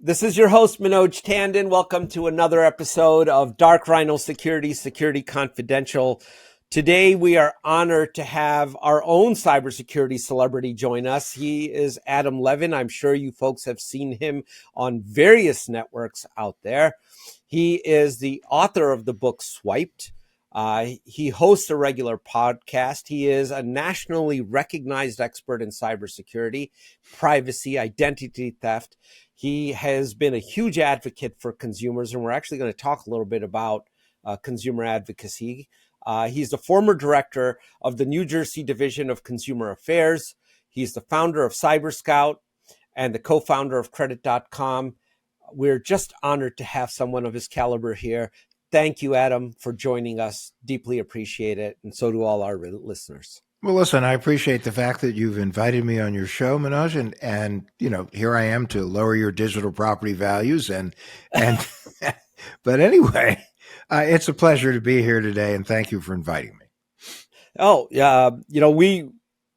This is your host, Manoj Tandon. Welcome to another episode of Dark Rhino Security, Security Confidential. Today, we are honored to have our own cybersecurity celebrity join us. He is Adam Levin. I'm sure you folks have seen him on various networks out there. He is the author of the book Swiped. He hosts a regular podcast. He is a nationally recognized expert in cybersecurity, privacy, identity theft. He has been a huge advocate for consumers, and we're actually going to talk a little bit about consumer advocacy. He's the former director of the New Jersey Division of Consumer Affairs. He's the founder of CyberScout and the co-founder of Credit.com. We're just honored to have someone of his caliber here. Thank you, Adam, for joining us. Deeply appreciate it, and so do all our listeners. Well, listen, I appreciate the fact that you've invited me on your show, Manoj, and you know, here I am to lower your digital property values, and but anyway, it's a pleasure to be here today, and thank you for inviting me. Oh,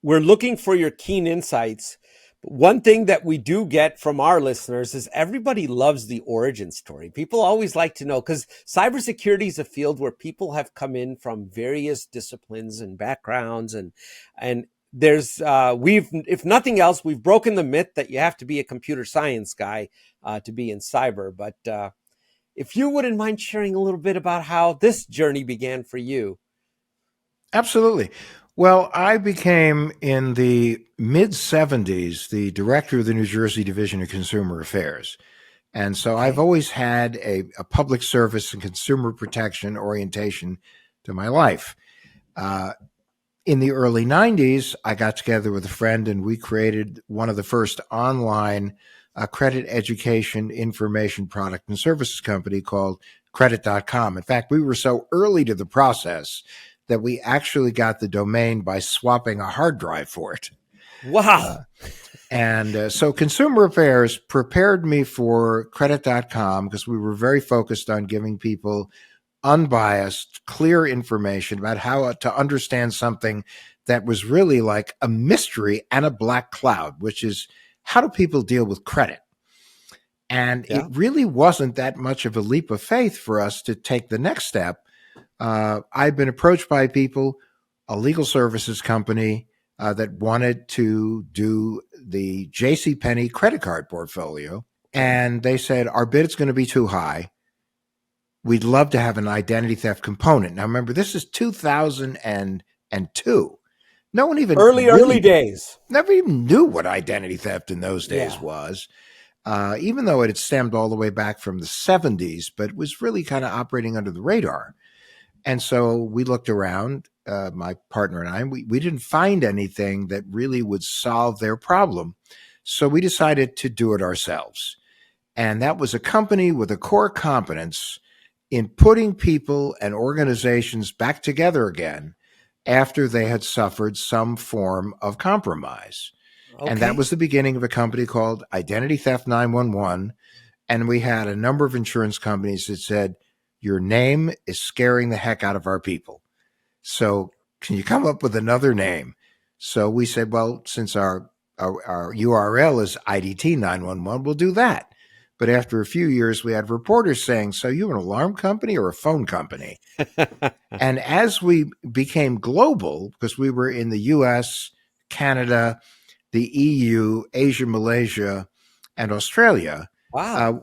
we're looking for your keen insights. One thing that we do get from our listeners is everybody loves the origin story. People always like to know, because cybersecurity is a field where people have come in from various disciplines and backgrounds, and there's if nothing else, we've broken the myth that you have to be a computer science guy to be in cyber. But if you wouldn't mind sharing a little bit about how this journey began for you. Absolutely. Well, I became, in the mid-'70s, the director of the New Jersey Division of Consumer Affairs. And so I've always had a public service and consumer protection orientation to my life. In the early 90s, I got together with a friend and we created one of the first online credit education information product and services company called Credit.com. In fact, we were so early to the process that we actually got the domain by swapping a hard drive for it. Wow. So Consumer Affairs prepared me for Credit.com because we were very focused on giving people unbiased, clear information about how to understand something that was really like a mystery and a black cloud, which is how do people deal with credit? And it really wasn't that much of a leap of faith for us to take the next step. I've been approached by people, a legal services company that wanted to do the JCPenney credit card portfolio. And they said, our bid is going to be too high. We'd love to have an identity theft component. Now, remember, this is 2002. No one even early days. Never even knew what identity theft in those days was. Even though it had stemmed all the way back from the 70s, but was really kind of operating under the radar. And so we looked around, my partner and I, we didn't find anything that really would solve their problem. So we decided to do it ourselves. And that was a company with a core competence in putting people and organizations back together again after they had suffered some form of compromise. Okay. And that was the beginning of a company called Identity Theft 911. And we had a number of insurance companies that said, your name is scaring the heck out of our people. So can you come up with another name? So we said, well, since our URL is IDT 911, we'll do that. But after a few years, we had reporters saying, so you an alarm company or a phone company? And as we became global, because we were in the US, Canada, the EU, Asia, Malaysia, and Australia,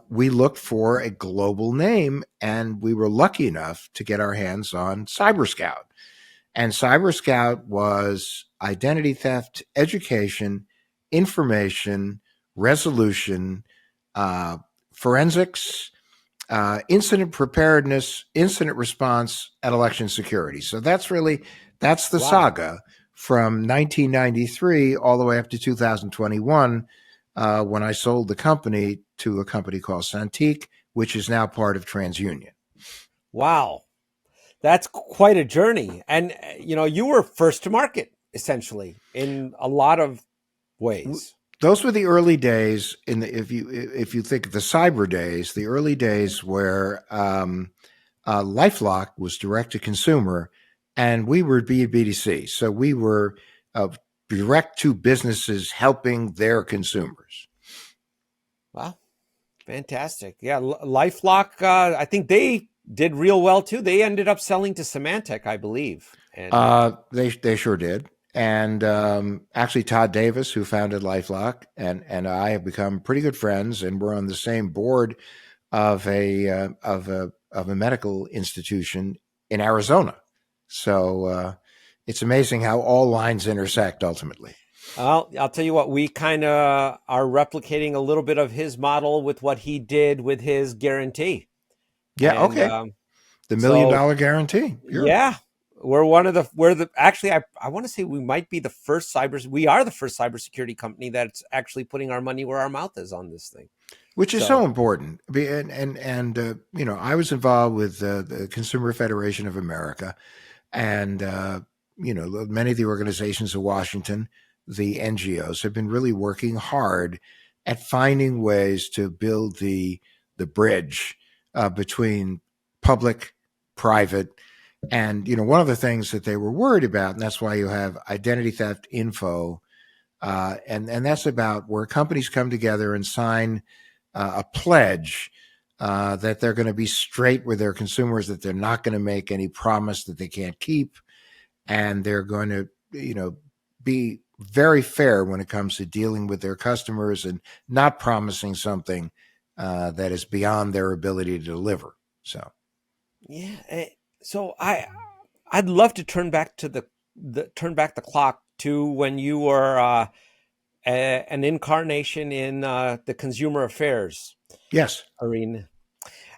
we looked for a global name, and we were lucky enough to get our hands on CyberScout. And CyberScout was identity theft, education, information, resolution, forensics, incident preparedness, incident response, and election security. So that's the saga from 1993 all the way up to 2021, when I sold the company to a company called Santique, which is now part of TransUnion. Wow. That's quite a journey. And, you were first to market, essentially, in a lot of ways. Those were the early days. If you think of the cyber days, the early days where LifeLock was direct to consumer, and we were B2C. So we were direct to businesses helping their consumers. Wow. Fantastic. Yeah, LifeLock. I think they did real well too. They ended up selling to Symantec, I believe. And They sure did. And actually, Todd Davis, who founded LifeLock, and I have become pretty good friends, and we're on the same board of a medical institution in Arizona. So it's amazing how all lines intersect ultimately. I'll tell you what, we kind of are replicating a little bit of his model with what he did with his guarantee. Yeah. And Okay. The million so, dollar guarantee. Sure. yeah, actually, I want to say we might be we are the first cybersecurity company that's actually putting our money where our mouth is on this thing. Which is So, so important. And you know, I was involved with the Consumer Federation of America, and you know, many of the organizations of Washington, the NGOs, have been really working hard at finding ways to build the bridge between public, private, and you know, one of the things that they were worried about, and that's why you have identity theft info, and that's about where companies come together and sign a pledge that they're going to be straight with their consumers, that they're not going to make any promise that they can't keep, and they're going to, you know, be very fair when it comes to dealing with their customers and not promising something that is beyond their ability to deliver. So, yeah. So I'd love to turn back to turn back the clock to when you were an incarnation in the consumer affairs yes. arena.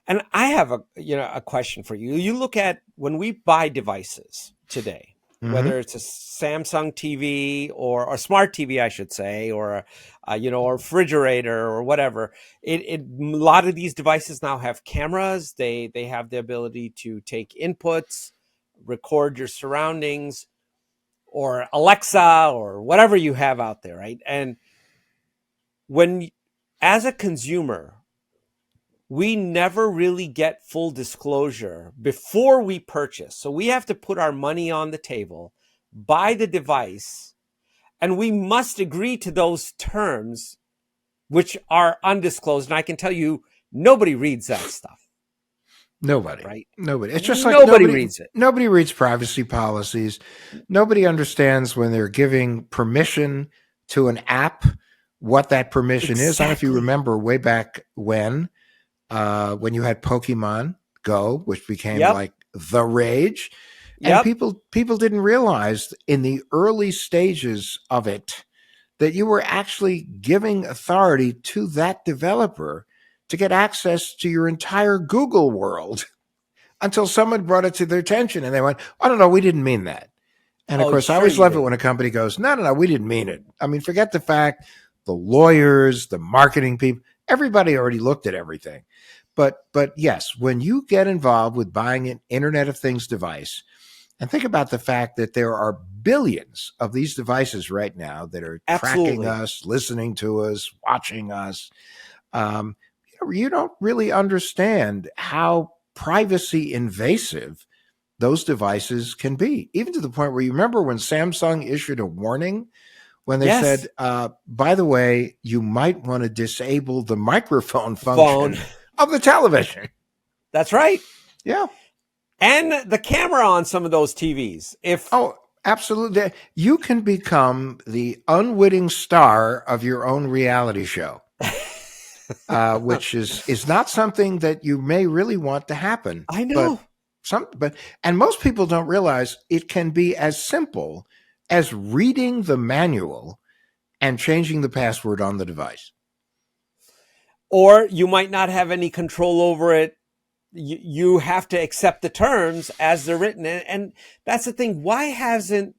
And I have a question for you. You look at when we buy devices today, Mm-hmm. whether it's a Samsung TV or a smart TV, I should say, or a refrigerator or whatever. A lot of these devices now have cameras. They have the ability to take inputs, record your surroundings, or Alexa or whatever you have out there, right? And when, as a consumer, we never really get full disclosure before we purchase. So we have to put our money on the table, buy the device, and we must agree to those terms, which are undisclosed. And I can tell you, nobody reads that stuff, Nobody. right? Nobody. It's just like Nobody reads it. nobody reads privacy policies. Nobody understands when they're giving permission to an app what that permission is. I don't know if you Exactly. remember way back when you had Pokemon Go, which became Yep. like the rage. And Yep. people didn't realize in the early stages of it that you were actually giving authority to that developer to get access to your entire Google world until someone brought it to their attention and they went, "Oh, no, no, we didn't mean that." And of Oh, course, I sure always you love it did. when a company goes, "No, no, no, we didn't mean it." I mean, forget the fact the lawyers, the marketing people, everybody already looked at everything. But yes, when you get involved with buying an Internet of Things device, and think about the fact that there are billions of these devices right now that are tracking Absolutely. us, listening to us, watching us. Um, you don't really understand how privacy invasive those devices can be, even to the point where you remember when Samsung issued a warning when they Yes. said, by the way, you might want to disable the microphone Phone. function of the television. That's right. Yeah. And the camera on some of those TVs. If Oh, absolutely. You can become the unwitting star of your own reality show, which is not something that you may really want to happen. I But know. and most people don't realize it can be as simple as reading the manual and changing the password on the device. Or you might not have any control over it. You have to accept the terms as they're written. And that's the thing. Why hasn't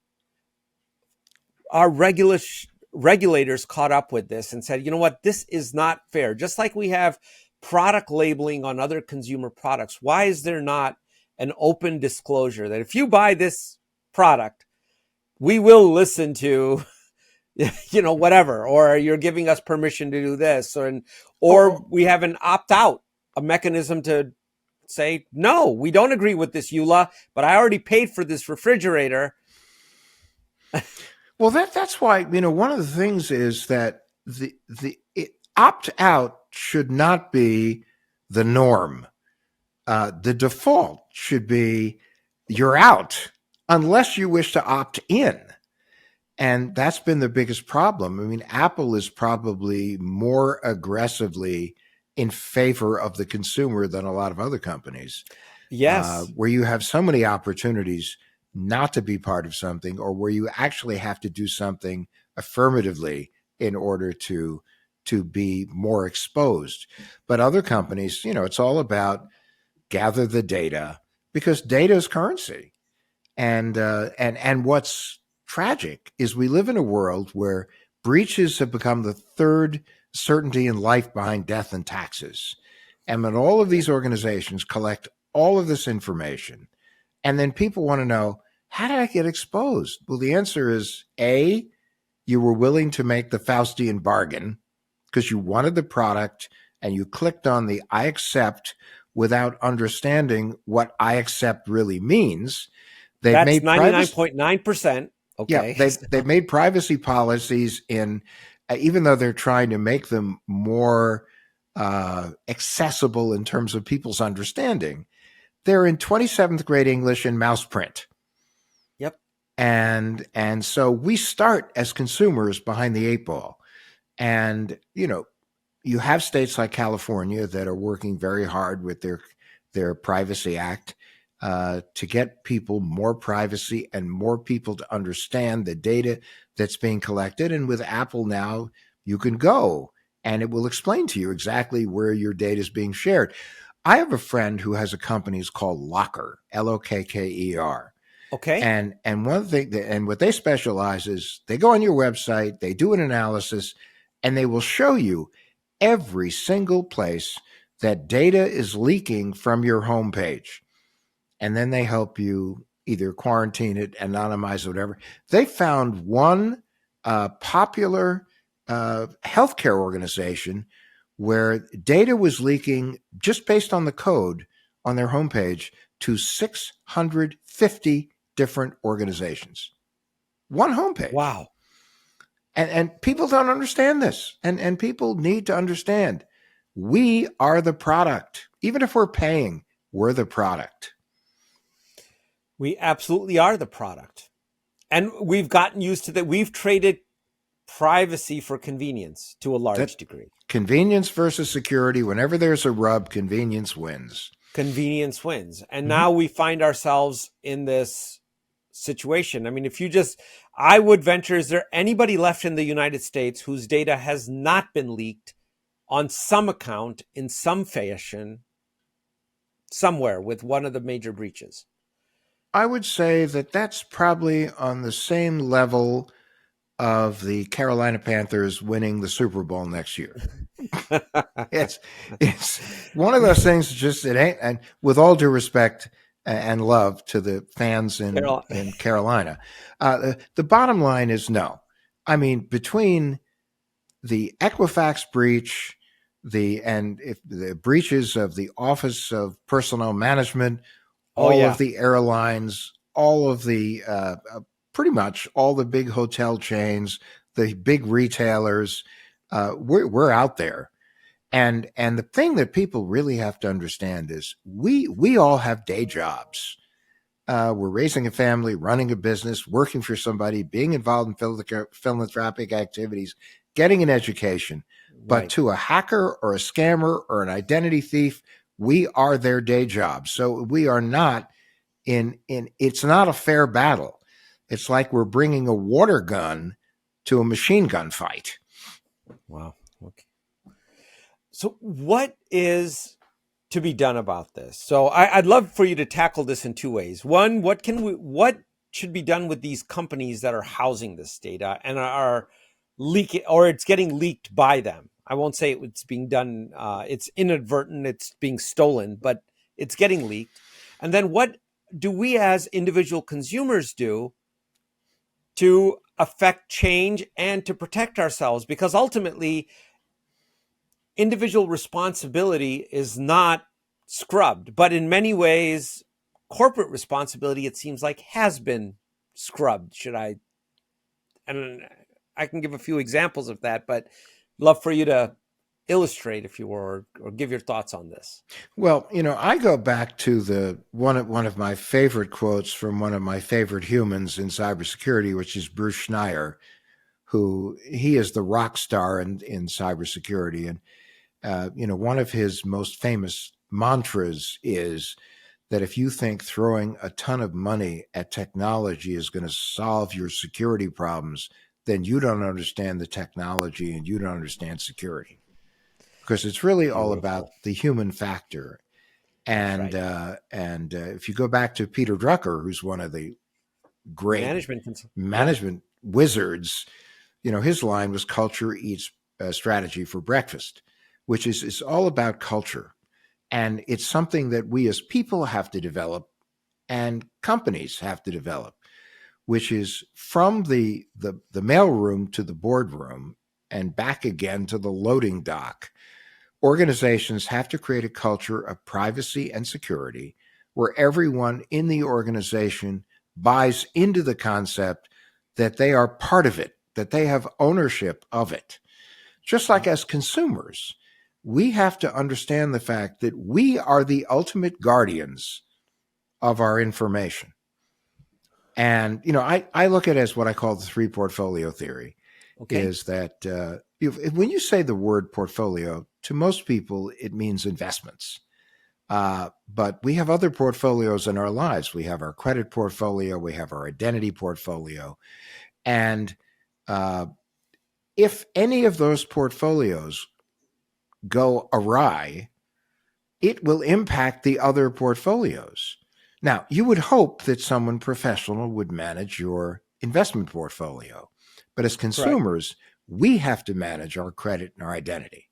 our regulators caught up with this and said, you know what, this is not fair? Just like we have product labeling on other consumer products, why is there not an open disclosure that if you buy this product, we will listen to whatever, or you're giving us permission to do this, or Oh, we have an opt out, a mechanism to say, no, we don't agree with this EULA, but I already paid for this refrigerator. well, that's why one of the things is that opt out should not be the norm. The default should be you're out unless you wish to opt in. And that's been the biggest problem. I mean, Apple is probably more aggressively in favor of the consumer than a lot of other companies, Yes. where you have so many opportunities not to be part of something, or where you actually have to do something affirmatively in order to be more exposed. But other companies, it's all about gather the data, because data is currency. And what's tragic is we live in a world where breaches have become the third certainty in life behind death and taxes. And when all of these organizations collect all of this information, and then people want to know, how did I get exposed? Well, the answer is A, you were willing to make the Faustian bargain because you wanted the product and you clicked on the I accept without understanding what I accept really means. They've That's made privacy. 99.9%. Yeah, Okay. they've made privacy policies in, even though they're trying to make them more accessible in terms of people's understanding. They're in 27th grade English and mouse print. Yep. And so we start as consumers behind the eight ball. And, you have states like California that are working very hard with their Privacy Act to get people more privacy and more people to understand the data that's being collected. And with Apple now, you can go and it will explain to you exactly where your data is being shared. I have a friend who has a company called Locker, Lokker. Okay. And one thing, and what they specialize is they go on your website, they do an analysis, and they will show you every single place that data is leaking from your homepage. And then they help you either quarantine it, anonymize it, whatever. They found one popular healthcare organization where data was leaking just based on the code on their homepage to 650 different organizations. One homepage. Wow. And people don't understand this. And people need to understand we are the product. Even if we're paying, we're the product. We absolutely are the product. And we've gotten used to that. We've traded privacy for convenience to a large degree. Convenience versus security. Whenever there's a rub, convenience wins. Convenience wins. And now we find ourselves in this situation. I mean, I would venture, is there anybody left in the United States whose data has not been leaked on some account in some fashion somewhere with one of the major breaches? I would say that that's probably on the same level of the Carolina Panthers winning the Super Bowl next year. it's one of those things. Just it ain't. And with all due respect and love to the fans in Carolina, the bottom line is no. I mean, between the Equifax breach, if the breaches of the Office of Personnel Management, all of the airlines, all of the pretty much all the big hotel chains, the big retailers, we're out there. And the thing that people really have to understand is we all have day jobs. We're raising a family, running a business, working for somebody, being involved in philanthropic activities, getting an education. But Right. to a hacker or a scammer or an identity thief, we are their day job. So we are not it's not a fair battle. It's like we're bringing a water gun to a machine gun fight. Wow. Okay. So what is to be done about this? So I'd love for you to tackle this in two ways. One, what should be done with these companies that are housing this data and are leaking, or it's getting leaked by them? I won't say it's being done. It's inadvertent. It's being stolen, but it's getting leaked. And then what do we as individual consumers do to affect change and to protect ourselves? Because ultimately, individual responsibility is not scrubbed, but in many ways, corporate responsibility, it seems like, has been scrubbed. And I can give a few examples of that, but love for you to illustrate, if you were, or give your thoughts on this? Well, I go back to the one of my favorite quotes from one of my favorite humans in cybersecurity, which is Bruce Schneier, who he is the rock star in cybersecurity. And one of his most famous mantras is that if you think throwing a ton of money at technology is going to solve your security problems, then you don't understand the technology and you don't understand security, because it's really all about Beautiful. the human factor. And Right. if you go back to Peter Drucker, who's one of the great Yeah. management wizards, his line was "Culture eats strategy for breakfast," which is all about culture, and it's something that we as people have to develop, and companies have to develop, which is from the mailroom to the boardroom and back again to the loading dock. Organizations have to create a culture of privacy and security where everyone in the organization buys into the concept that they are part of it, that they have ownership of it. Just like as consumers, we have to understand the fact that we are the ultimate guardians of our information. And, I look at it as what I call the three portfolio theory. Okay. Is that when you say the word portfolio, to most people, it means investments. But we have other portfolios in our lives. We have our credit portfolio, we have our identity portfolio. And if any of those portfolios go awry, it will impact the other portfolios. Now, you would hope that someone professional would manage your investment portfolio. But as Correct. consumers, we have to manage our credit and our identity,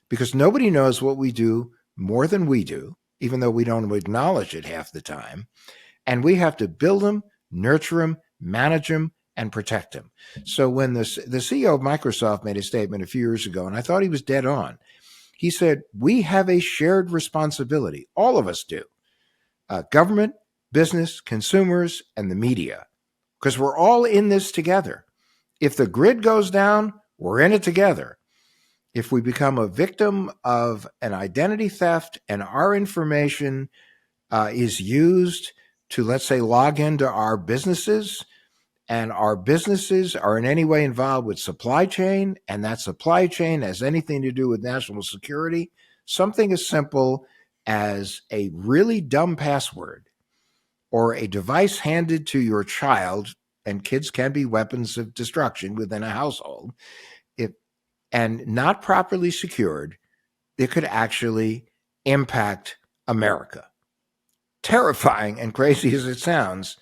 because nobody knows what we do more than we do, even though we don't acknowledge it half the time. And we have to build them, nurture them, manage them, and protect them. So when the CEO of Microsoft made a statement a few years ago, and I thought he was dead on, he said, we have a shared responsibility. All of us do. Government, business, consumers, and the media, because we're all in this together. If the grid goes down, we're in it together. If we become a victim of an identity theft and our information is used to, let's say, log into our businesses, and our businesses are in any way involved with supply chain, and that supply chain has anything to do with national security, something as simple as a really dumb password or a device handed to your child, and kids can be weapons of destruction within a household, and not properly secured, it could actually impact America. Terrifying and crazy as it sounds,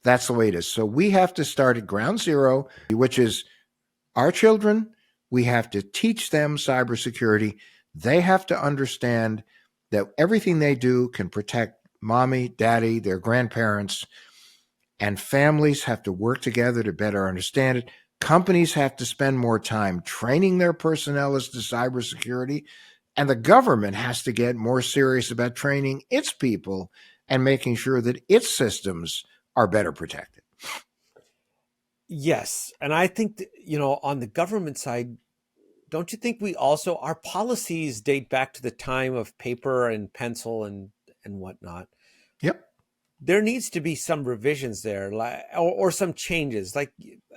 that's the way it is. So we have to start at ground zero, which is our children. We have to teach them cybersecurity. They have to understand that everything they do can protect mommy, daddy, their grandparents, and families have to work together to better understand it. Companies have to spend more time training their personnel as to cybersecurity, and the government has to get more serious about training its people and making sure that its systems are better protected. Yes. And I think that, on the government side, don't you think we also, our policies date back to the time of paper and pencil and whatnot? Yep. There needs to be some revisions there, or some changes. Like,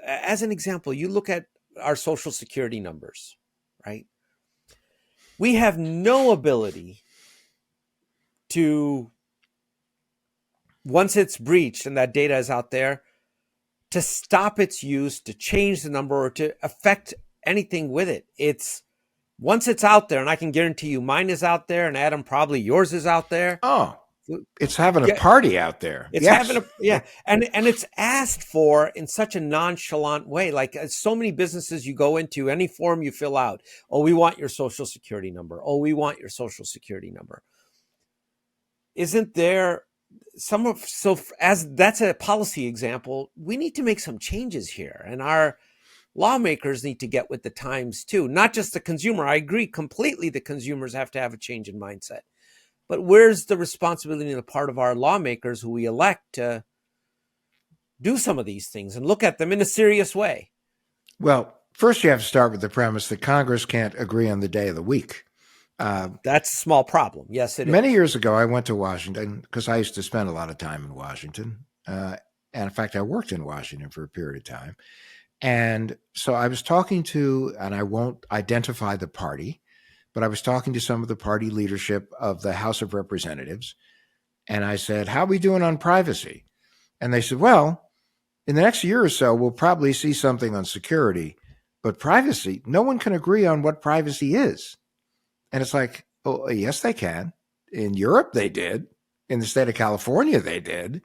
as an example, you look at our social security numbers, right? We have no ability to, once it's breached and that data is out there, to stop its use, to change the number, or to affect anything with it. It's once it's out there, and I can guarantee you mine is out there, and Adam, probably yours is out there. Oh, it's having a Yeah, party out there. it's Yes. having and it's asked for in such a nonchalant way. Like, so many businesses you go into, any form you fill out, oh, we want your social security number. Oh, we want your social security number. Isn't there as that's a policy example, we need to make some changes here, and our lawmakers need to get with the times too, not just the consumer. I agree completely, the consumers have to have a change in mindset, but where's the responsibility on the part of our lawmakers who we elect to do some of these things and look at them in a serious way? Well, first you have to start with the premise that Congress can't agree on the day of the week. That's a small problem. Yes, it is. Many years ago, I went to Washington because I used to spend a lot of time in Washington. And in fact, I worked in Washington for a period of time. And so I was talking to, and I won't identify the party, but I was talking to some of the party leadership of the House of Representatives. And I said, how are we doing on privacy? And they said, well, in the next year or so, we'll probably see something on security, but privacy, no one can agree on what privacy is. And it's like, oh, yes, they can. In Europe, they did. In the state of California, they did.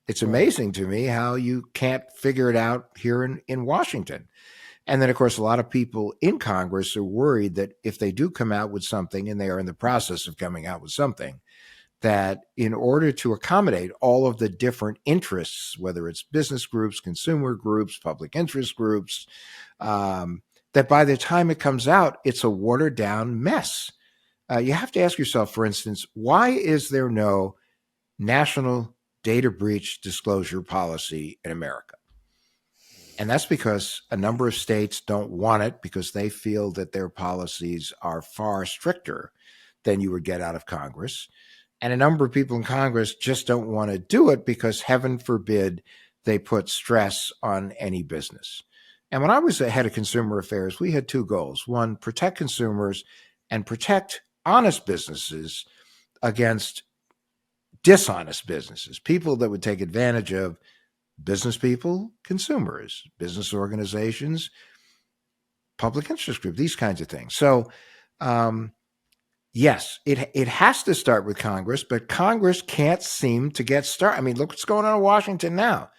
It's amazing to me how you can't figure it out here in Washington. And then, of course, a lot of people in Congress are worried that if they do come out with something, and they are in the process of coming out with something, that in order to accommodate all of the different interests, whether it's business groups, consumer groups, public interest groups, that by the time it comes out, it's a watered down mess. You have to ask yourself, for instance, why is there no national data breach disclosure policy in America? And that's because a number of states don't want it because they feel that their policies are far stricter than you would get out of Congress. And a number of people in Congress just don't want to do it because, heaven forbid, they put stress on any business. And when I was the head of consumer affairs, we had two goals. One, protect consumers and protect honest businesses against dishonest businesses, people that would take advantage of business people, consumers, business organizations, public interest groups, these kinds of things. So, yes, it has to start with Congress, but Congress can't seem to get started. I mean, look what's going on in Washington now.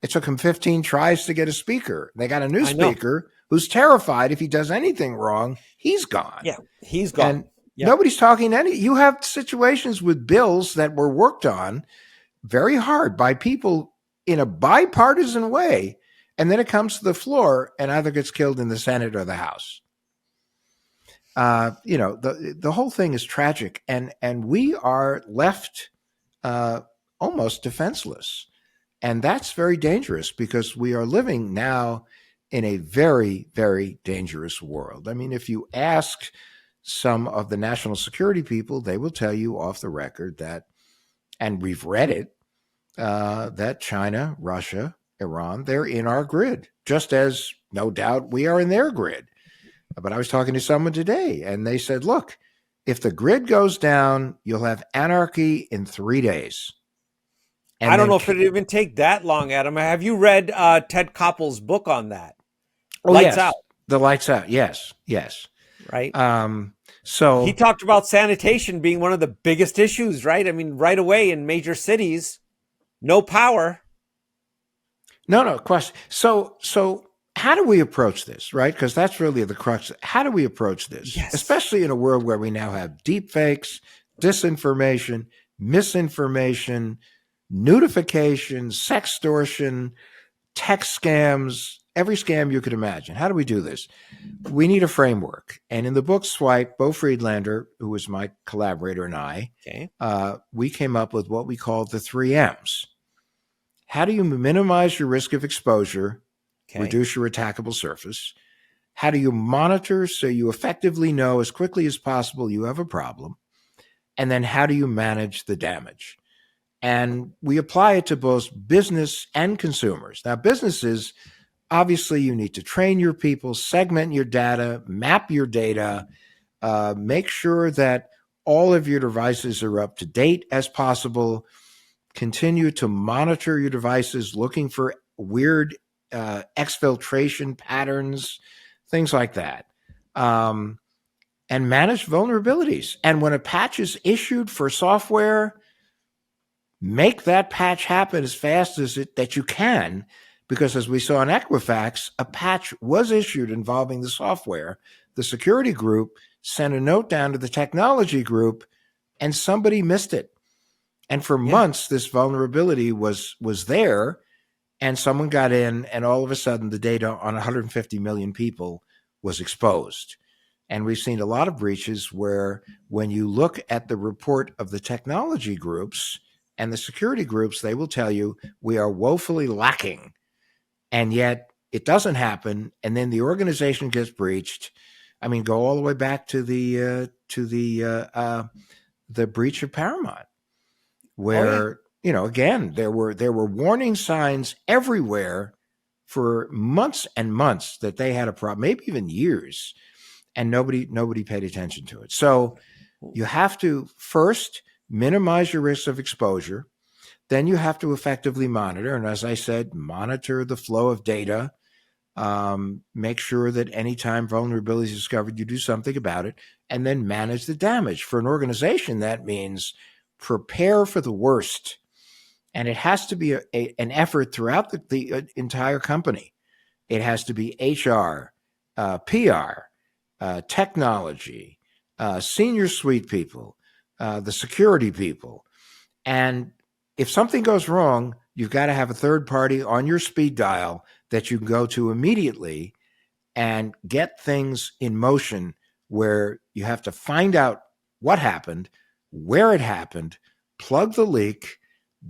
It took him 15 tries to get a speaker. They got a new speaker who's terrified if he does anything wrong, he's gone. Yeah, he's gone. And nobody's talking to any. You have situations with bills that were worked on very hard by people in a bipartisan way, and then it comes to the floor and either gets killed in the Senate or the House. The whole thing is tragic, and we are left almost defenseless. And that's very dangerous because we are living now in a very, very dangerous world. I mean, if you ask some of the national security people, they will tell you off the record that, and we've read it, that China, Russia, Iran, they're in our grid, just as no doubt we are in their grid. But I was talking to someone today, and they said, look, if the grid goes down, you'll have anarchy in 3 days. And I don't know if it'd even take that long, Adam. Have you read Ted Koppel's book on that? Lights Out. The Lights Out. Yes. Right. So he talked about sanitation being one of the biggest issues, right? I mean, right away in major cities, no power. No question. So how do we approach this, right? Because that's really the crux. How do we approach this? Yes. Especially in a world where we now have deep fakes, disinformation, misinformation, notification, sextortion, text scams, every scam you could imagine. How do we do this? We need a framework. And in the book Swipe, Bo Friedlander, who was my collaborator, and I, we came up with what we call the 3 M's. How do you minimize your risk of exposure, reduce your attackable surface? How do you monitor so you effectively know as quickly as possible you have a problem? And then how do you manage the damage? And we apply it to both business and consumers. Now, businesses, obviously, you need to train your people, segment your data, map your data, make sure that all of your devices are up to date as possible, continue to monitor your devices, looking for weird exfiltration patterns, things like that, and manage vulnerabilities. And when a patch is issued for software, make that patch happen as fast as that you can, because as we saw in Equifax, a patch was issued involving the software. The security group sent a note down to the technology group, and somebody missed it. And for months, this vulnerability was there, and someone got in, and all of a sudden, the data on 150 million people was exposed. And we've seen a lot of breaches where when you look at the report of the technology groups and the security groups, they will tell you we are woefully lacking. And yet it doesn't happen, and then the organization gets breached. I mean, go all the way back to the breach of Paramount, where again there were warning signs everywhere for months and months that they had a problem, maybe even years, and nobody paid attention to it. So you have to first minimize your risk of exposure. Then you have to effectively monitor. And as I said, monitor the flow of data. Make sure that anytime vulnerability is discovered, you do something about it, and then manage the damage. For an organization, that means prepare for the worst. And it has to be an effort throughout the entire company. It has to be HR, PR, technology, senior suite people, the security people. And if something goes wrong, you've got to have a third party on your speed dial that you can go to immediately and get things in motion, where you have to find out what happened, where it happened, plug the leak,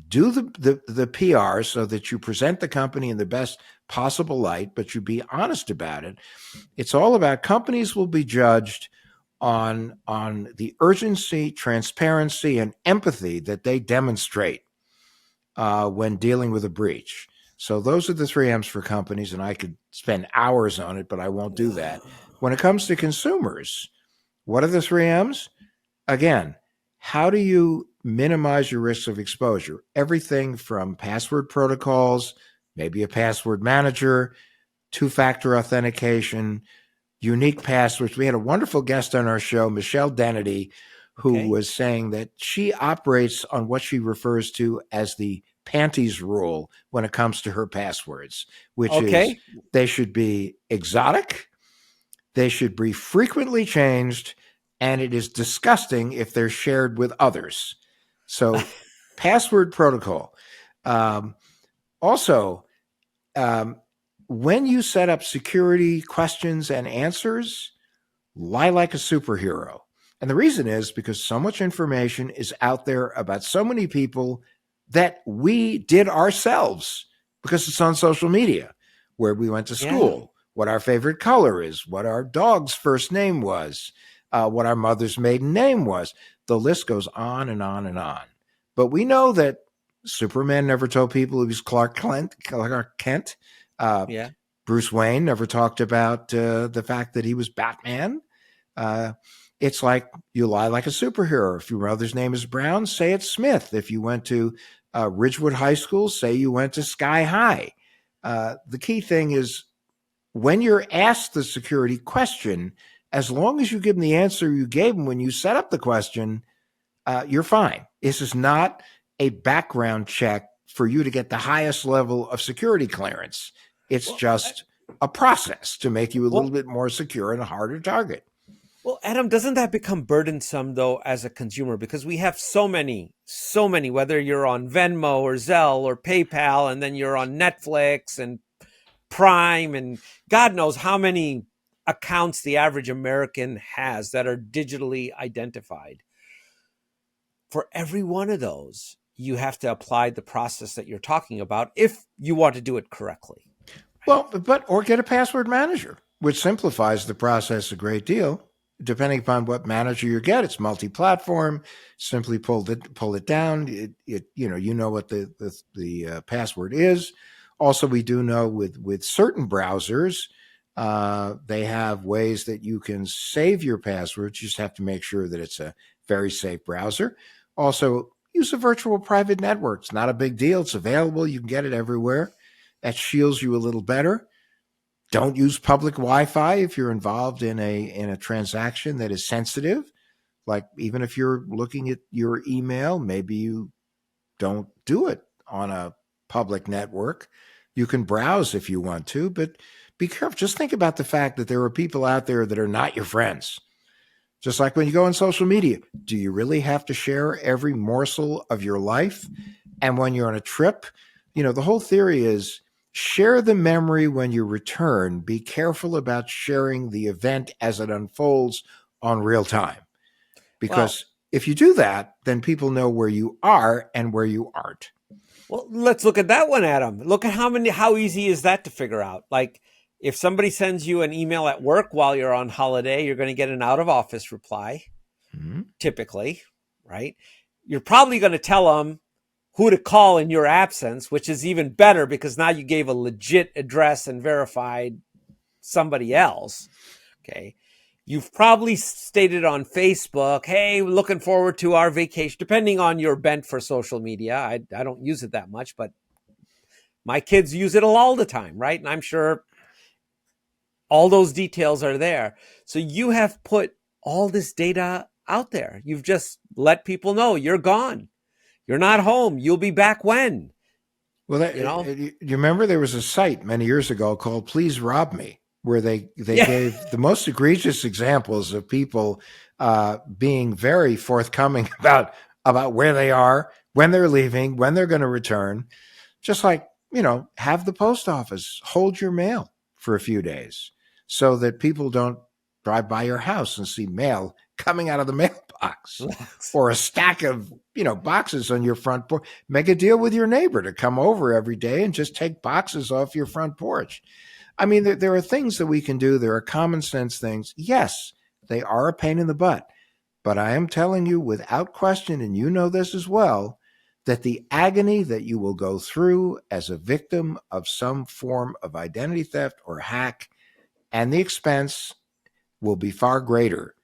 do the PR so that you present the company in the best possible light, but you be honest about it. It's all about, companies will be judged on the urgency, transparency, and empathy that they demonstrate when dealing with a breach. So those are the 3 M's for companies, and I could spend hours on it, but I won't do that. When it comes to consumers, what are the 3 M's? Again, how do you minimize your risks of exposure? Everything from password protocols, maybe a password manager, two-factor authentication, unique passwords. We had a wonderful guest on our show, Michelle Dennedy, who was saying that she operates on what she refers to as the panties rule when it comes to her passwords, which is they should be exotic, they should be frequently changed, and it is disgusting if they're shared with others. So password protocol. Also, when you set up security questions and answers, lie like a superhero. And the reason is because so much information is out there about so many people that we did ourselves, because it's on social media, where we went to school, what our favorite color is, what our dog's first name was, what our mother's maiden name was. The list goes on and on and on. But we know that Superman never told people he was Clark Kent. Bruce Wayne never talked about the fact that he was Batman. It's like, you lie like a superhero. If your mother's name is Brown, say it's Smith. If you went to Ridgewood High School, say you went to Sky High. The key thing is, when you're asked the security question, as long as you give them the answer you gave them when you set up the question, you're fine. This is not a background check for you to get the highest level of security clearance. It's just a process to make you a little bit more secure and a harder target. Well, Adam, doesn't that become burdensome, though, as a consumer? Because we have so many, whether you're on Venmo or Zelle or PayPal, and then you're on Netflix and Prime, and God knows how many accounts the average American has that are digitally identified. For every one of those, you have to apply the process that you're talking about if you want to do it correctly. Well, or get a password manager, which simplifies the process a great deal. Depending upon what manager you get, it's multi-platform. Simply pull it down. You know what the password is. Also, we do know with certain browsers, they have ways that you can save your passwords. You just have to make sure that it's a very safe browser. Also, use a virtual private network. It's not a big deal. It's available. You can get it everywhere. That shields you a little better. Don't use public Wi-Fi if you're involved in a transaction that is sensitive. Like, even if you're looking at your email, maybe you don't do it on a public network. You can browse if you want to, but be careful. Just think about the fact that there are people out there that are not your friends. Just like when you go on social media, do you really have to share every morsel of your life? And when you're on a trip, the whole theory is, share the memory when you return. Be careful about sharing the event as it unfolds on real time. Because if you do that, then people know where you are and where you aren't. Well, let's look at that one, Adam. Look at how easy is that to figure out? Like, if somebody sends you an email at work while you're on holiday, you're going to get an out of office reply, typically, right? You're probably going to tell them who to call in your absence, which is even better because now you gave a legit address and verified somebody else. Okay. You've probably stated on Facebook, hey, looking forward to our vacation, depending on your bent for social media. I don't use it that much, but my kids use it all the time, right? And I'm sure all those details are there. So you have put all this data out there. You've just let people know you're gone. You're not home. You'll be back when? Well, you remember there was a site many years ago called Please Rob Me, where they gave the most egregious examples of people being very forthcoming about where they are, when they're leaving, when they're going to return. Just like, have the post office hold your mail for a few days so that people don't drive by your house and see mail coming out of the mailbox or a stack of, boxes on your front porch. Make a deal with your neighbor to come over every day and just take boxes off your front porch. I mean, there are things that we can do. There are common sense things. Yes, they are a pain in the butt. But I am telling you without question, and you know this as well, that the agony that you will go through as a victim of some form of identity theft or hack and the expense will be far greater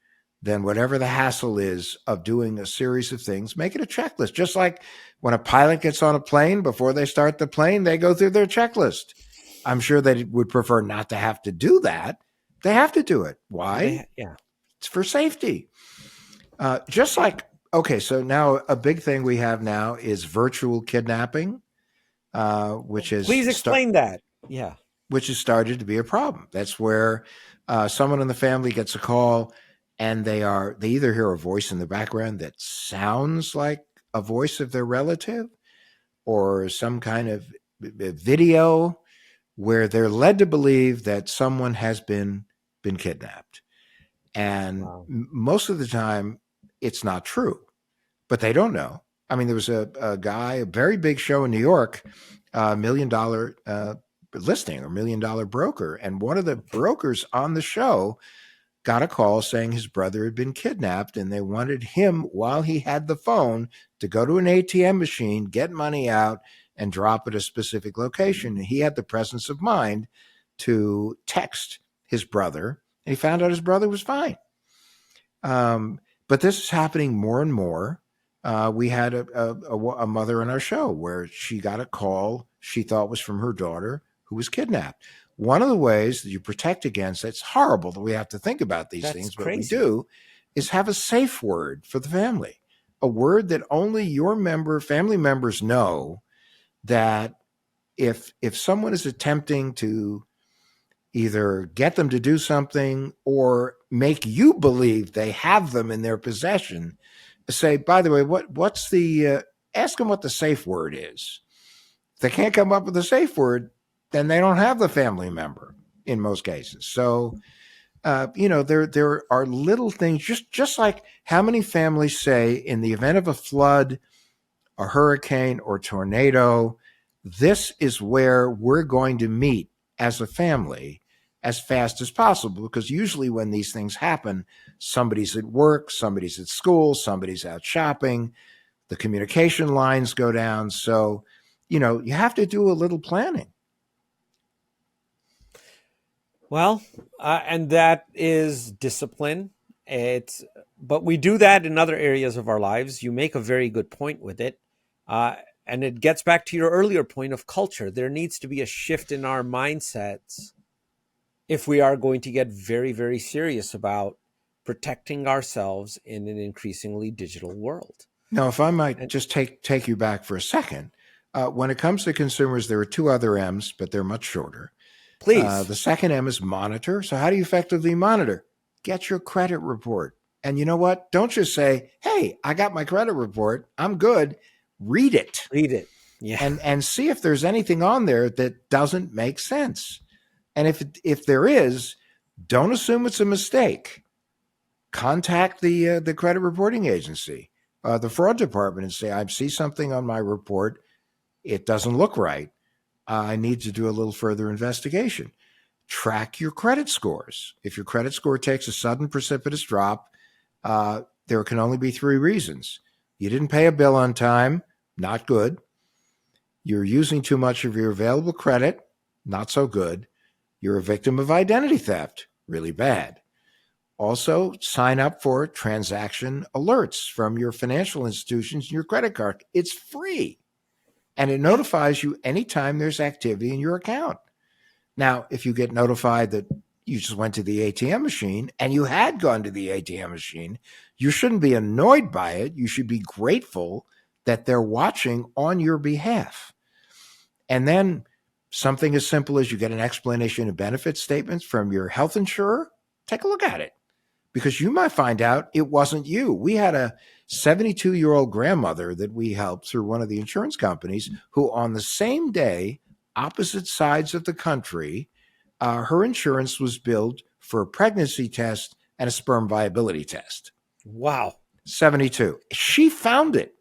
than whatever the hassle is of doing a series of things. Make it a checklist. Just like when a pilot gets on a plane, before they start the plane, they go through their checklist. I'm sure they would prefer not to have to do that. They have to do it. Why? It's for safety. Just like, okay, so now a big thing we have now is virtual kidnapping, which is... Please explain that. Yeah. Which has started to be a problem. That's where someone in the family gets a call and they either hear a voice in the background that sounds like a voice of their relative or some kind of video where they're led to believe that someone has been kidnapped. And most of the time it's not true, but they don't know. I mean, there was a guy, a very big show in New York, $1 million listing or $1 million broker. And one of the brokers on the show got a call saying his brother had been kidnapped and they wanted him, while he had the phone, to go to an ATM machine, get money out and drop at a specific location. And he had the presence of mind to text his brother and he found out his brother was fine. But this is happening more and more. We had a mother on our show where she got a call she thought was from her daughter who was kidnapped. One of the ways that you protect against, it's horrible that we have to think about these things, but we do, is have a safe word for the family, a word that only your family members know, that if someone is attempting to either get them to do something or make you believe they have them in their possession, say, by the way, what's the, ask them what the safe word is. If they can't come up with a safe word, then they don't have the family member in most cases. So, there are little things, just like how many families say in the event of a flood, a hurricane or tornado, this is where we're going to meet as a family as fast as possible. Because usually when these things happen, somebody's at work, somebody's at school, somebody's out shopping, the communication lines go down. So, you have to do a little planning. Well, and that is discipline. But we do that in other areas of our lives. You make a very good point with it. And it gets back to your earlier point of culture. There needs to be a shift in our mindsets if we are going to get very, very serious about protecting ourselves in an increasingly digital world. Now, if I might just take you back for a second, when it comes to consumers, there are two other M's, but they're much shorter. Please. The second M is monitor. So how do you effectively monitor? Get your credit report. And you know what? Don't just say, hey, I got my credit report, I'm good. Read it. Yeah. And see if there's anything on there that doesn't make sense. And if there is, don't assume it's a mistake. Contact the credit reporting agency, the fraud department, and say, I see something on my report It doesn't look right. I need to do a little further investigation. Track your credit scores. If your credit score takes a sudden precipitous drop, there can only be three reasons. You didn't pay a bill on time, not good. You're using too much of your available credit, not so good. You're a victim of identity theft, really bad. Also, sign up for transaction alerts from your financial institutions and your credit card. It's free, and it notifies you anytime there's activity in your account. Now, if you get notified that you just went to the ATM machine and you had gone to the ATM machine, you shouldn't be annoyed by it. You should be grateful that they're watching on your behalf. And then something as simple as you get an explanation of benefit statements from your health insurer, take a look at it, because you might find out it wasn't you. We had a 72-year-old grandmother that we helped through one of the insurance companies who on the same day, opposite sides of the country, her insurance was billed for a pregnancy test and a sperm viability test. Wow. 72. She found it.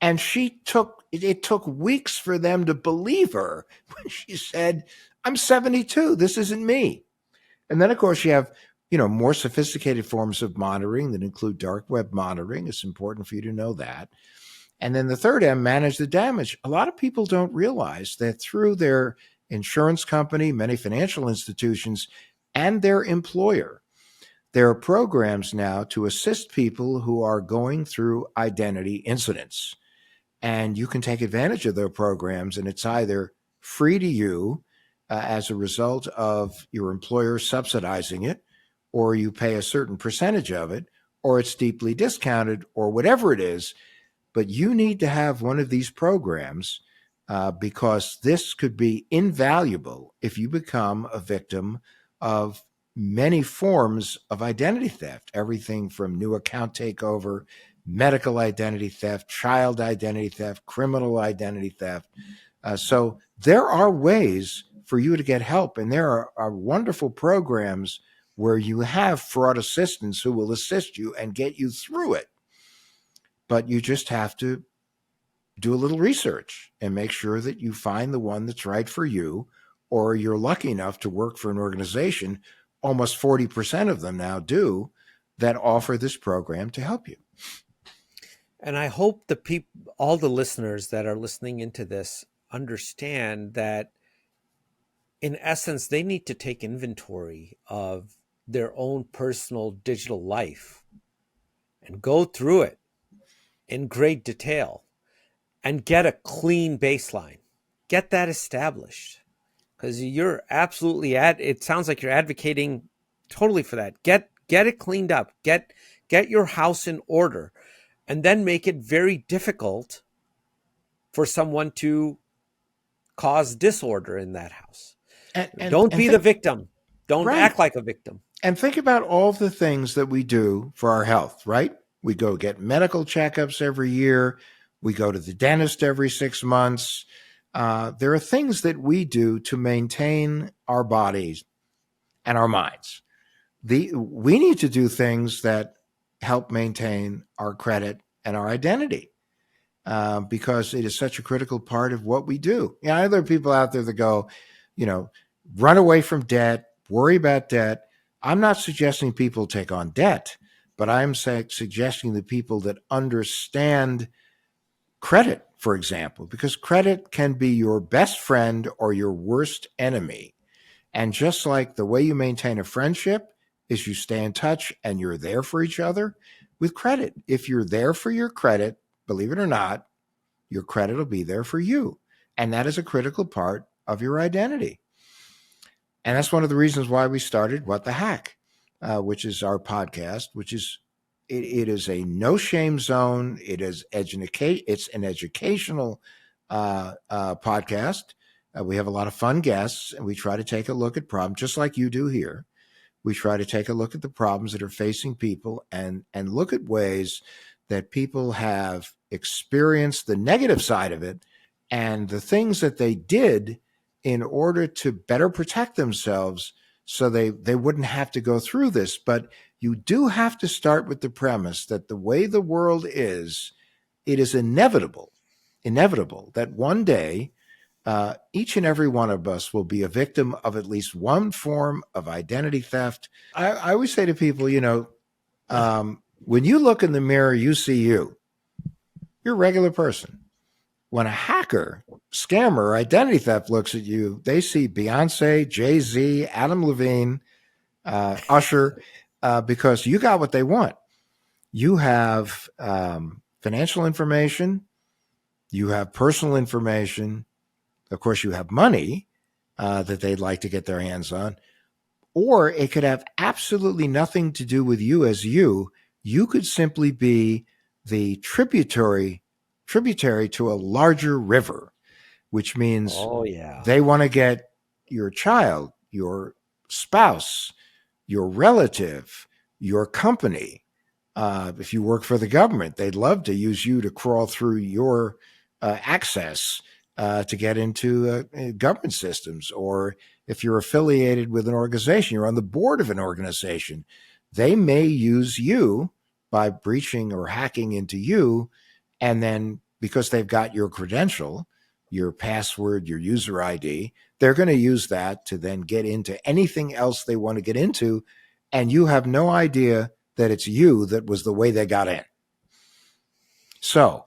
And it took weeks for them to believe her when she said, I'm 72. This isn't me. And then, of course, you have, more sophisticated forms of monitoring that include dark web monitoring. It's important for you to know that. And then the third M, manage the damage. A lot of people don't realize that through their insurance company, many financial institutions, and their employer, there are programs now to assist people who are going through identity incidents. And you can take advantage of those programs, and it's either free to you as a result of your employer subsidizing it, or you pay a certain percentage of it, or it's deeply discounted, or whatever it is. But you need to have one of these programs because this could be invaluable if you become a victim of many forms of identity theft, everything from new account takeover, medical identity theft, child identity theft, criminal identity theft. So there are ways for you to get help, and there are wonderful programs where you have fraud assistants who will assist you and get you through it. But you just have to do a little research and make sure that you find the one that's right for you, or you're lucky enough to work for an organization, almost 40% of them now do, that offer this program to help you. And I hope all the listeners that are listening into this understand that, in essence, they need to take inventory of their own personal digital life and go through it in great detail and get a clean baseline. Get that established, because you're absolutely it sounds like you're advocating totally for that. Get it cleaned up. Get your house in order, and then make it very difficult for someone to cause disorder in that house. Don't be the victim. Don't act like a victim. And think about all of the things that we do for our health, right? We go get medical checkups every year. We go to the dentist every 6 months. There are things that we do to maintain our bodies and our minds. We need to do things that help maintain our credit and our identity because it is such a critical part of what we do. There are people out there that go, run away from debt, worry about debt. I'm not suggesting people take on debt, but I'm suggesting the people that understand credit, for example, because credit can be your best friend or your worst enemy. And just like the way you maintain a friendship is you stay in touch and you're there for each other, with credit, if you're there for your credit, believe it or not, your credit will be there for you. And that is a critical part of your identity. And that's one of the reasons why we started What the Hack, which is our podcast, which is it is a no shame zone. It's an educational podcast. We have a lot of fun guests, and we try to take a look at problems just like you do here. We try to take a look at the problems that are facing people and look at ways that people have experienced the negative side of it and the things that they did in order to better protect themselves so they wouldn't have to go through this. But you do have to start with the premise that the way the world is, it is inevitable inevitable that one day each and every one of us will be a victim of at least one form of identity theft. I always say to people, when you look in the mirror, you see you. You're a regular person. When a hacker, scammer, identity theft looks at you, they see Beyonce, Jay-Z, Adam Levin, Usher, because you got what they want. You have financial information, you have personal information, of course, you have money that they'd like to get their hands on, or it could have absolutely nothing to do with you as you. You could simply be the tributary to a larger river, which means they want to get your child, your spouse, your relative, your company. If you work for the government, they'd love to use you to crawl through your access to get into government systems. Or if you're affiliated with an organization, you're on the board of an organization, they may use you by breaching or hacking into you. And then because they've got your credential, your password, your user ID, they're going to use that to then get into anything else they want to get into. And you have no idea that it's you that was the way they got in. So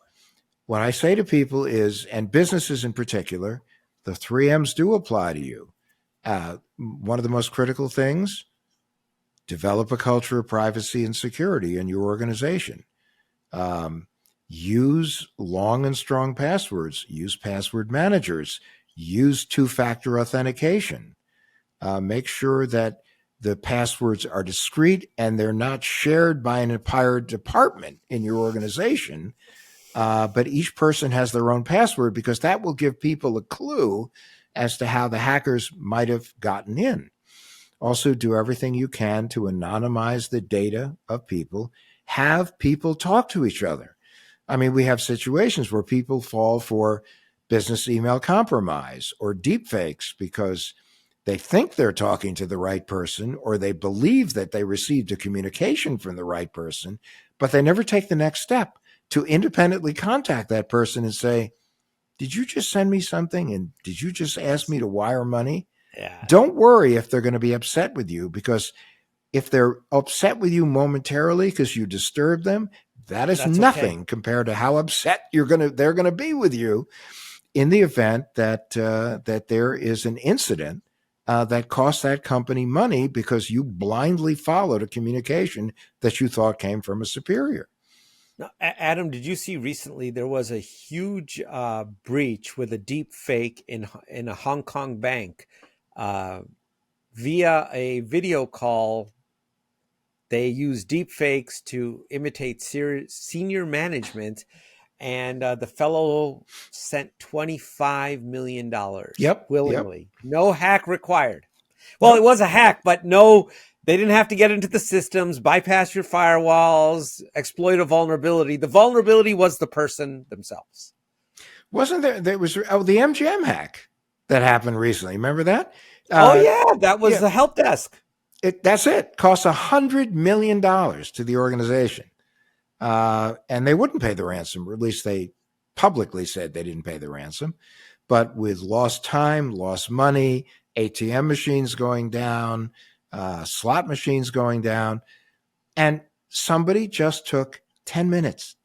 what I say to people is, and businesses in particular, the 3 M's do apply to you. One of the most critical things, develop a culture of privacy and security in your organization. Use long and strong passwords. Use password managers. Use two-factor authentication. Make sure that the passwords are discreet and they're not shared by an entire department in your organization. But each person has their own password, because that will give people a clue as to how the hackers might have gotten in. Also, do everything you can to anonymize the data of people. Have people talk to each other. I mean, we have situations where people fall for business email compromise or deepfakes because they think they're talking to the right person, or they believe that they received a communication from the right person, but they never take the next step to independently contact that person and say, did you just send me something? And did you just ask me to wire money? Yeah. Don't worry if they're going to be upset with you, because if they're upset with you momentarily because you disturbed them, that's nothing compared to how upset they're going to be with you in the event that that there is an incident that costs that company money because you blindly followed a communication that you thought came from a superior. Now, Adam, did you see recently there was a huge breach with a deep fake in a Hong Kong bank via a video call? They used deep fakes to imitate senior management, and the fellow sent $25 million willingly. Yep. No hack required. Well, It was a hack, but no, they didn't have to get into the systems, bypass your firewalls, exploit a vulnerability. The vulnerability was the person themselves. Wasn't there was the MGM hack that happened recently. Remember that? That was the help desk. That's it. Cost $100 million to the organization. And they wouldn't pay the ransom, or at least they publicly said they didn't pay the ransom. But with lost time, lost money, ATM machines going down, slot machines going down, and somebody just took 10 minutes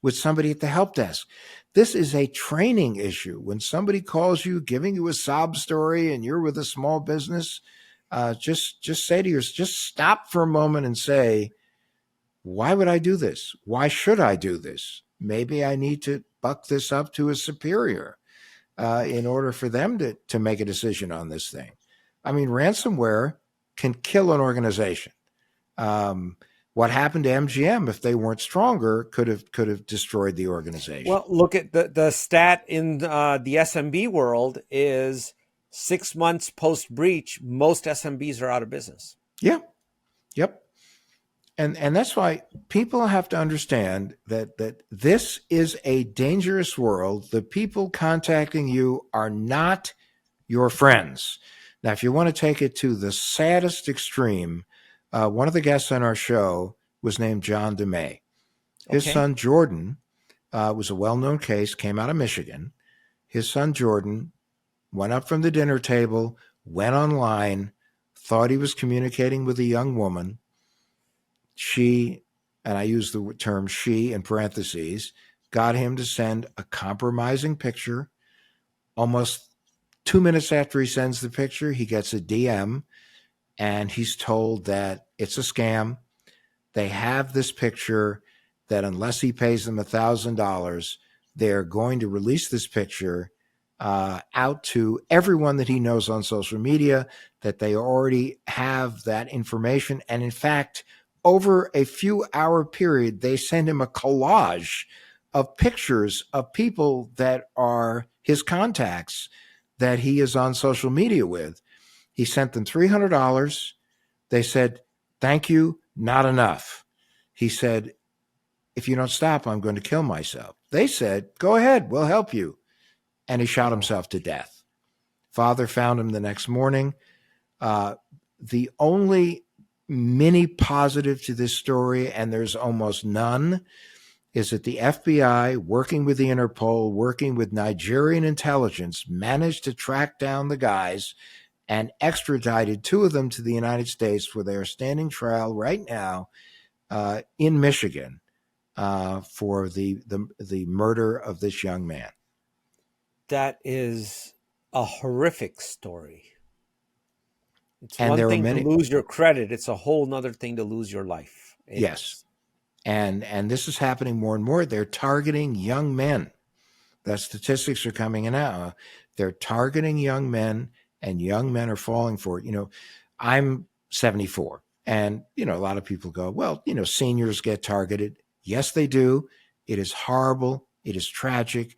with somebody at the help desk. This is a training issue. When somebody calls you, giving you a sob story, and you're with a small business, just say to yourself, just stop for a moment and say, why would I do this? Why should I do this? Maybe I need to buck this up to a superior in order for them to make a decision on this thing. I mean, ransomware can kill an organization. What happened to MGM, if they weren't stronger, could have destroyed the organization. Well, look at the stat in the SMB world is 6 months post breach, most SMBs are out of business. Yeah. Yep. And that's why people have to understand that this is a dangerous world. The people contacting you are not your friends. Now, if you want to take it to the saddest extreme, one of the guests on our show was named John DeMay. His son, Jordan, was a well-known case, came out of Michigan. His son, Jordan, went up from the dinner table, went online, thought he was communicating with a young woman. She, and I use the term she in parentheses, got him to send a compromising picture. Almost 2 minutes after he sends the picture, he gets a DM, and he's told that it's a scam. They have this picture that unless he pays them $1,000, they're going to release this picture out to everyone that he knows on social media, that they already have that information. And in fact, over a few hour period, they send him a collage of pictures of people that are his contacts that he is on social media with. He sent them $300. They said, thank you, not enough. He said, if you don't stop, I'm going to kill myself. They said, go ahead, we'll help you. And he shot himself to death. Father found him the next morning. The only mini positive to this story, and there's almost none, is that the FBI, working with the Interpol, working with Nigerian intelligence, managed to track down the guys and extradited two of them to the United States, where they are standing trial right now in Michigan for the murder of this young man. That is a horrific story. It's And one there are thing many, to lose your credit. It's a whole nother thing to lose your life. Yes. And this is happening more and more. They're targeting young men. The statistics are coming in now. They're targeting young men, and young men are falling for it. You know, I'm 74, and, you know, a lot of people go, well, you know, seniors get targeted. Yes, they do. It is horrible. It is tragic.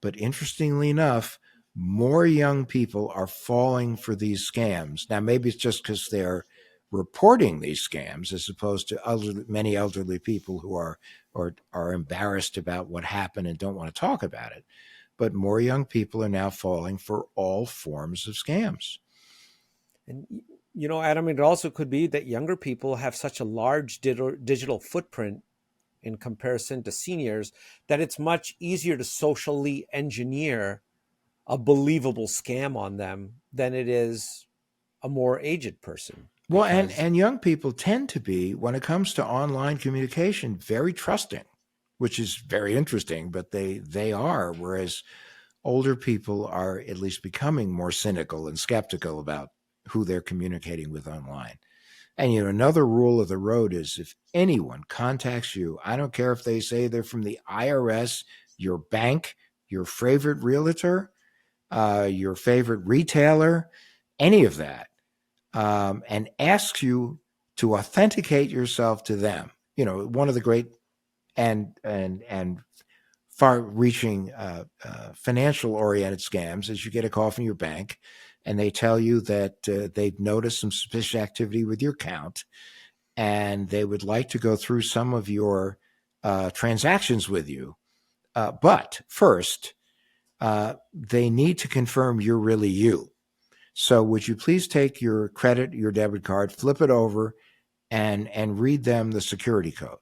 But interestingly enough, more young people are falling for these scams. Now, maybe it's just because they're reporting these scams as opposed to many elderly people who are embarrassed about what happened and don't want to talk about it. But more young people are now falling for all forms of scams. And, you know, Adam, it also could be that younger people have such a large digital footprint in comparison to seniors that it's much easier to socially engineer a believable scam on them than it is a more aged person. Well, and young people tend to be, when it comes to online communication, very trusting, which is very interesting, but they are, whereas older people are at least becoming more cynical and skeptical about who they're communicating with online. And, you know, another rule of the road is if anyone contacts you, I don't care if they say they're from the IRS, your bank, your favorite realtor, your favorite retailer, any of that, and asks you to authenticate yourself to them. You know, one of the great and far-reaching financial-oriented scams is you get a call from your bank, and they tell you that they've noticed some suspicious activity with your account, and they would like to go through some of your transactions with you. But first, they need to confirm you're really you. So would you please take your credit, your debit card, flip it over, and read them the security code?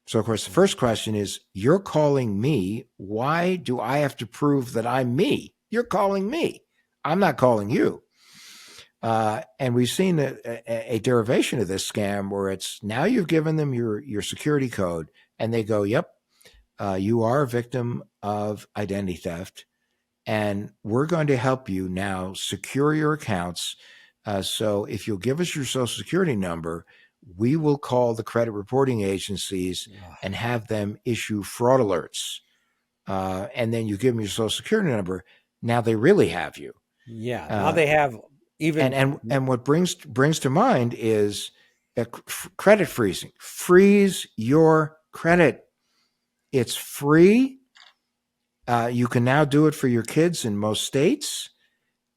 So, of course, the first question is, you're calling me. Why do I have to prove that I'm me? You're calling me. I'm not calling you. And we've seen a derivation of this scam where it's now you've given them your security code, and they go, yep, you are a victim of identity theft, and we're going to help you now secure your accounts. So if you'll give us your social security number, we will call the credit reporting agencies and have them issue fraud alerts. And then you give them your social security number. Now they really have you. Yeah. Now they have even. And what brings to mind is credit freezing. Freeze your credit. It's free. You can now do it for your kids in most states,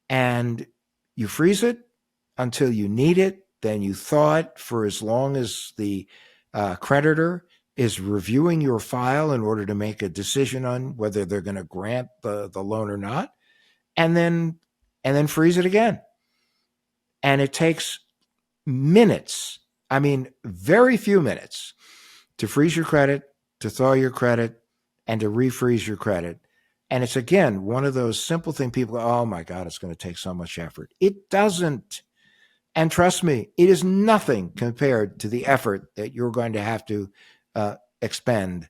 and you freeze it until you need it. Then you thaw it for as long as the creditor is reviewing your file in order to make a decision on whether they're going to grant the loan or not, and then freeze it again. And it takes minutes. I mean, very few minutes to freeze your credit, to thaw your credit, and to refreeze your credit. And it's, again, one of those simple things people go, oh my God, it's going to take so much effort. It doesn't. And trust me, it is nothing compared to the effort that you're going to have to expend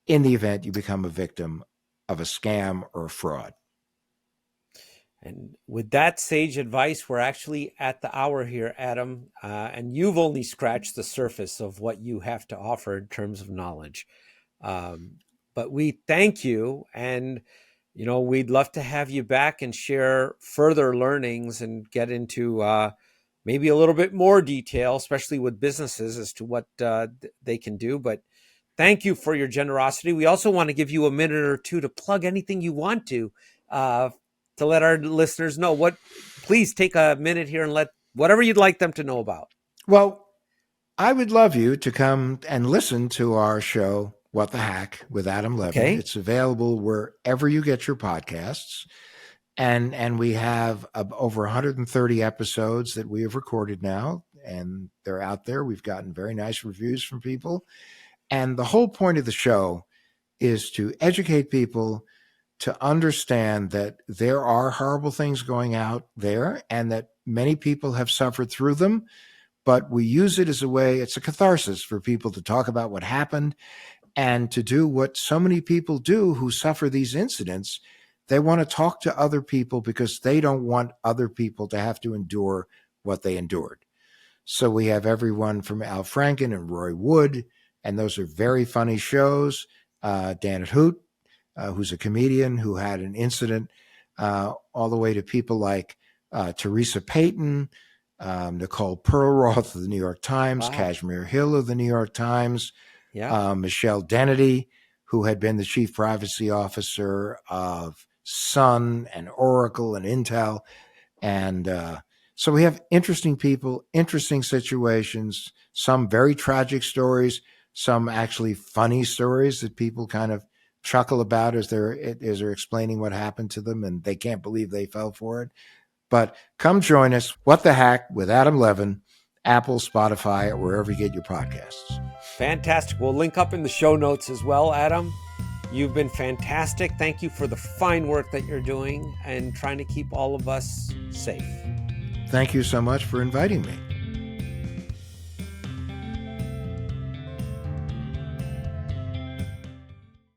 in the event you become a victim of a scam or a fraud. And with that sage advice, we're actually at the hour here, Adam, and you've only scratched the surface of what you have to offer in terms of knowledge. But we thank you, and we'd love to have you back and share further learnings and get into maybe a little bit more detail, especially with businesses, as to what they can do. But thank you for your generosity. We also want to give you a minute or two to plug anything you want to let our listeners know. Please take a minute here and let whatever you'd like them to know about. Well, I would love you to come and listen to our show, What the Hack, with Adam Levin. Okay. It's available wherever you get your podcasts. And we have over 130 episodes that we have recorded now, and they're out there. We've gotten very nice reviews from people. And the whole point of the show is to educate people to understand that there are horrible things going out there and that many people have suffered through them, but we use it as a way, it's a catharsis for people to talk about what happened and to do what so many people do who suffer these incidents. They want to talk to other people because they don't want other people to have to endure what they endured. So we have everyone from Al Franken and Roy Wood, and those are very funny shows. Dan at Hoot, who's a comedian who had an incident, all the way to people like Teresa Payton, Nicole Perlroth of the New York Times, wow. Kashmir Hill of the New York Times, Michelle Dennedy, who had been the chief privacy officer of Sun and Oracle and Intel. And so we have interesting people, interesting situations, some very tragic stories, some actually funny stories that people kind of chuckle about as they're explaining what happened to them, and they can't believe they fell for it. But come join us, What the Hack with Adam Levin, Apple, Spotify, or wherever you get your podcasts. Fantastic. We'll link up in the show notes as well, Adam. You've been fantastic. Thank you for the fine work that you're doing and trying to keep all of us safe. Thank you so much for inviting me.